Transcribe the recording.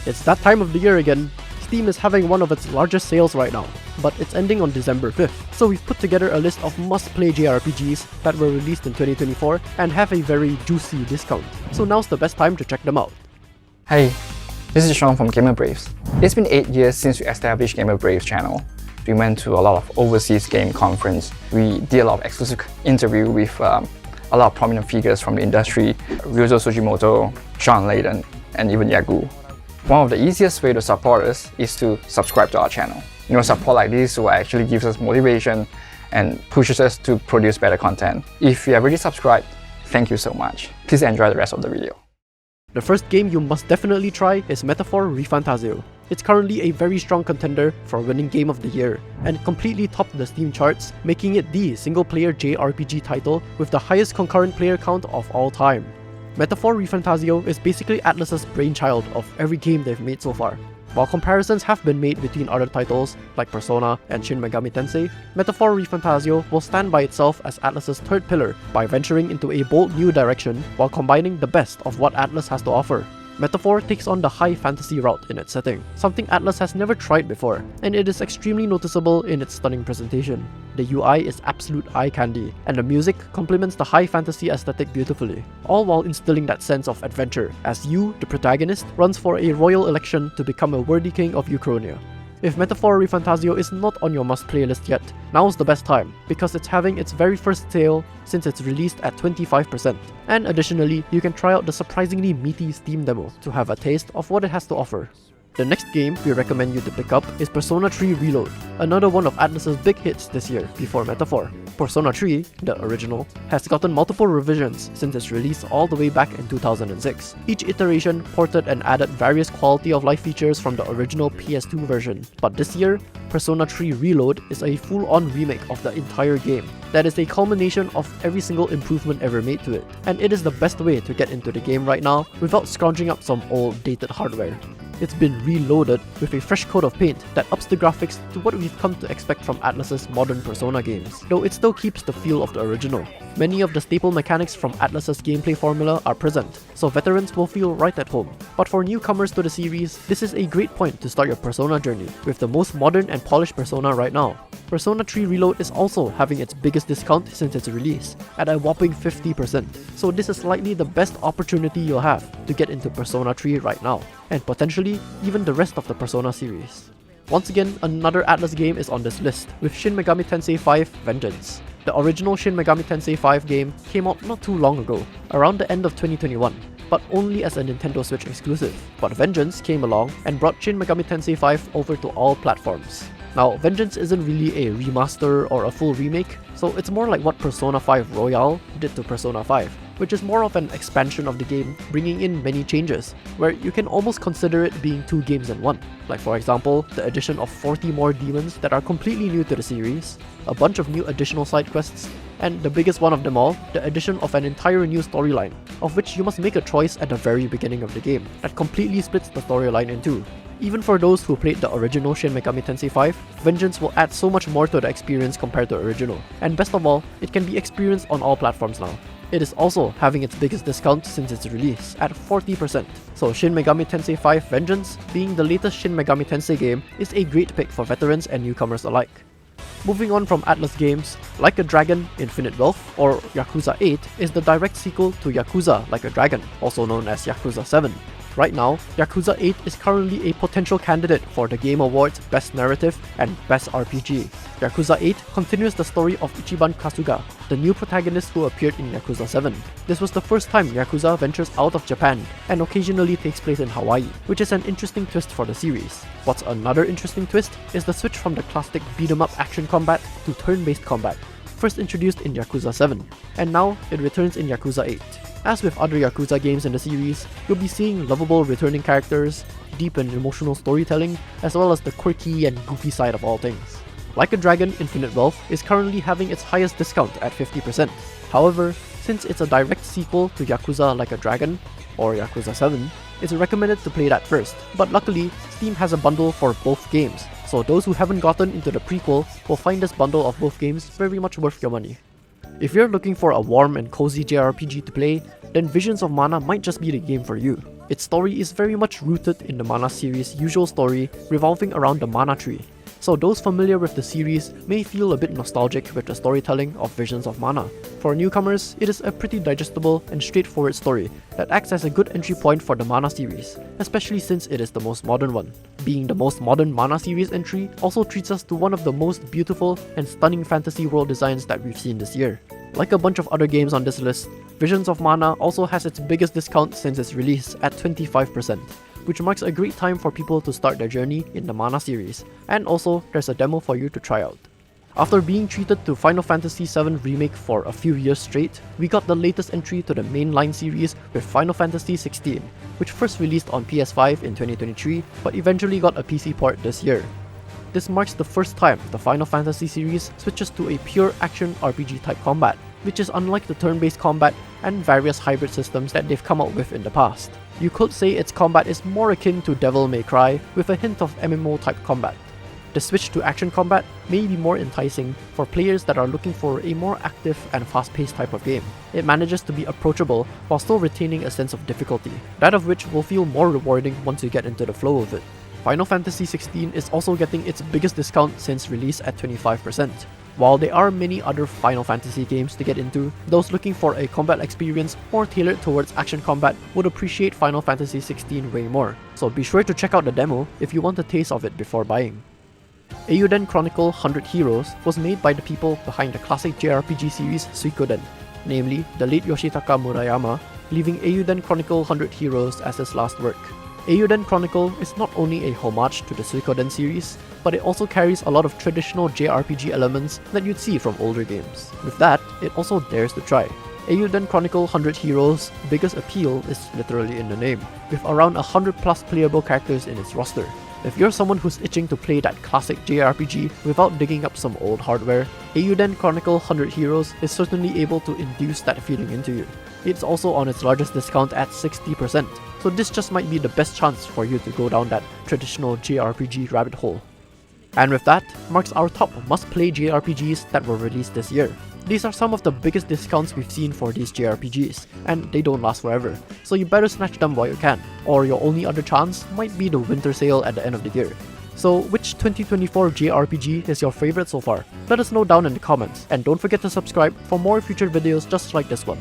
It's that time of the year again. Steam is having one of its largest sales right now, but it's ending on December 5th, so we've put together a list of must-play JRPGs that were released in 2024 and have a very juicy discount, so now's the best time to check them out. Hey, this is Sean from Gamer Braves. It's been 8 years since we established Gamer Braves channel. We went to a lot of overseas game conference. We did a lot of exclusive interview with a lot of prominent figures from the industry, Ryuzo Sugimoto, Sean Layden, and even Yagu. One of the easiest way to support us is to subscribe to our channel. Support like this will actually gives us motivation and pushes us to produce better content. If you have already subscribed, thank you so much. Please enjoy the rest of the video. The first game you must definitely try is Metaphor ReFantazio. It's currently a very strong contender for winning Game of the Year, and completely topped the Steam charts, making it the single-player JRPG title with the highest concurrent player count of all time. Metaphor ReFantazio is basically Atlus's brainchild of every game they've made so far. While comparisons have been made between other titles like Persona and Shin Megami Tensei, Metaphor ReFantazio will stand by itself as Atlus's third pillar by venturing into a bold new direction while combining the best of what Atlus has to offer. Metaphor takes on the high fantasy route in its setting, something Atlus has never tried before, and it is extremely noticeable in its stunning presentation. The UI is absolute eye candy, and the music complements the high fantasy aesthetic beautifully, all while instilling that sense of adventure as you, the protagonist, runs for a royal election to become a worthy king of Uchronia. If Metaphor ReFantazio is not on your must-play list yet, now's the best time, because it's having its very first sale since it's released at 25%. And additionally, you can try out the surprisingly meaty Steam demo to have a taste of what it has to offer. The next game we recommend you to pick up is Persona 3 Reload, another one of Atlus's big hits this year before Metaphor. Persona 3, the original, has gotten multiple revisions since its release all the way back in 2006. Each iteration ported and added various quality of life features from the original PS2 version, but this year, Persona 3 Reload is a full-on remake of the entire game that is a culmination of every single improvement ever made to it, and it is the best way to get into the game right now without scrounging up some old dated hardware. It's been reloaded with a fresh coat of paint that ups the graphics to what we've come to expect from Atlus's modern Persona games, though it still keeps the feel of the original. Many of the staple mechanics from Atlus's gameplay formula are present, so veterans will feel right at home. But for newcomers to the series, this is a great point to start your Persona journey, with the most modern and polished Persona right now. Persona 3 Reload is also having its biggest discount since its release, at a whopping 50%, so this is likely the best opportunity you'll have to get into Persona 3 right now, and potentially even the rest of the Persona series. Once again, another Atlus game is on this list, with Shin Megami Tensei 5 Vengeance. The original Shin Megami Tensei 5 game came out not too long ago, around the end of 2021, but only as a Nintendo Switch exclusive. But Vengeance came along and brought Shin Megami Tensei 5 over to all platforms. Now, Vengeance isn't really a remaster or a full remake, so it's more like what Persona 5 Royale did to Persona 5, which is more of an expansion of the game, bringing in many changes, where you can almost consider it being two games in one. Like for example, the addition of 40 more demons that are completely new to the series, a bunch of new additional side quests, and the biggest one of them all, the addition of an entire new storyline, of which you must make a choice at the very beginning of the game, that completely splits the storyline in two. Even for those who played the original Shin Megami Tensei 5, Vengeance will add so much more to the experience compared to the original, and best of all, it can be experienced on all platforms now. It is also having its biggest discount since its release, at 40%, so Shin Megami Tensei 5 Vengeance, being the latest Shin Megami Tensei game, is a great pick for veterans and newcomers alike. Moving on from Atlus games, Like a Dragon Infinite Wealth, or Yakuza 8, is the direct sequel to Yakuza Like a Dragon, also known as Yakuza 7. Right now, Yakuza 8 is currently a potential candidate for the Game Awards Best Narrative and Best RPG. Yakuza 8 continues the story of Ichiban Kasuga, the new protagonist who appeared in Yakuza 7. This was the first time Yakuza ventures out of Japan and occasionally takes place in Hawaii, which is an interesting twist for the series. What's another interesting twist is the switch from the classic beat-em-up action combat to turn-based combat, first introduced in Yakuza 7, and now it returns in Yakuza 8. As with other Yakuza games in the series, you'll be seeing lovable returning characters, deep and emotional storytelling, as well as the quirky and goofy side of all things. Like a Dragon Infinite Wealth is currently having its highest discount at 50%. However, since it's a direct sequel to Yakuza Like a Dragon, or Yakuza 7, it's recommended to play that first, but luckily, Steam has a bundle for both games, so those who haven't gotten into the prequel will find this bundle of both games very much worth your money. If you're looking for a warm and cozy JRPG to play, then Visions of Mana might just be the game for you. Its story is very much rooted in the Mana series' usual story revolving around the Mana tree, so those familiar with the series may feel a bit nostalgic with the storytelling of Visions of Mana. For newcomers, it is a pretty digestible and straightforward story that acts as a good entry point for the Mana series, especially since it is the most modern one. Being the most modern Mana series entry also treats us to one of the most beautiful and stunning fantasy world designs that we've seen this year. Like a bunch of other games on this list, Visions of Mana also has its biggest discount since its release at 25%, which marks a great time for people to start their journey in the Mana series, and also there's a demo for you to try out. After being treated to Final Fantasy VII Remake for a few years straight, we got the latest entry to the mainline series with Final Fantasy XVI, which first released on PS5 in 2023 but eventually got a PC port this year. This marks the first time the Final Fantasy series switches to a pure action RPG type combat, which is unlike the turn-based combat and various hybrid systems that they've come out with in the past. You could say its combat is more akin to Devil May Cry with a hint of MMO type combat. The switch to action combat may be more enticing for players that are looking for a more active and fast-paced type of game. It manages to be approachable while still retaining a sense of difficulty, that of which will feel more rewarding once you get into the flow of it. Final Fantasy XVI is also getting its biggest discount since release at 25%. While there are many other Final Fantasy games to get into, those looking for a combat experience more tailored towards action combat would appreciate Final Fantasy XVI way more, so be sure to check out the demo if you want a taste of it before buying. Eiyuden Chronicle 100 Heroes was made by the people behind the classic JRPG series Suikoden, namely the late Yoshitaka Murayama, leaving Eiyuden Chronicle 100 Heroes as his last work. Eiyuden Chronicle is not only a homage to the Suikoden series, but it also carries a lot of traditional JRPG elements that you'd see from older games. With that, it also dares to try. Eiyuden Chronicle 100 Heroes' biggest appeal is literally in the name, with around 100 plus playable characters in its roster. If you're someone who's itching to play that classic JRPG without digging up some old hardware, Eiyuden Chronicle 100 Heroes is certainly able to induce that feeling into you. It's also on its largest discount at 60%, so this just might be the best chance for you to go down that traditional JRPG rabbit hole. And with that, marks our top must-play JRPGs that were released this year. These are some of the biggest discounts we've seen for these JRPGs, and they don't last forever, so you better snatch them while you can, or your only other chance might be the winter sale at the end of the year. So which 2024 JRPG is your favorite so far? Let us know down in the comments, and don't forget to subscribe for more future videos just like this one.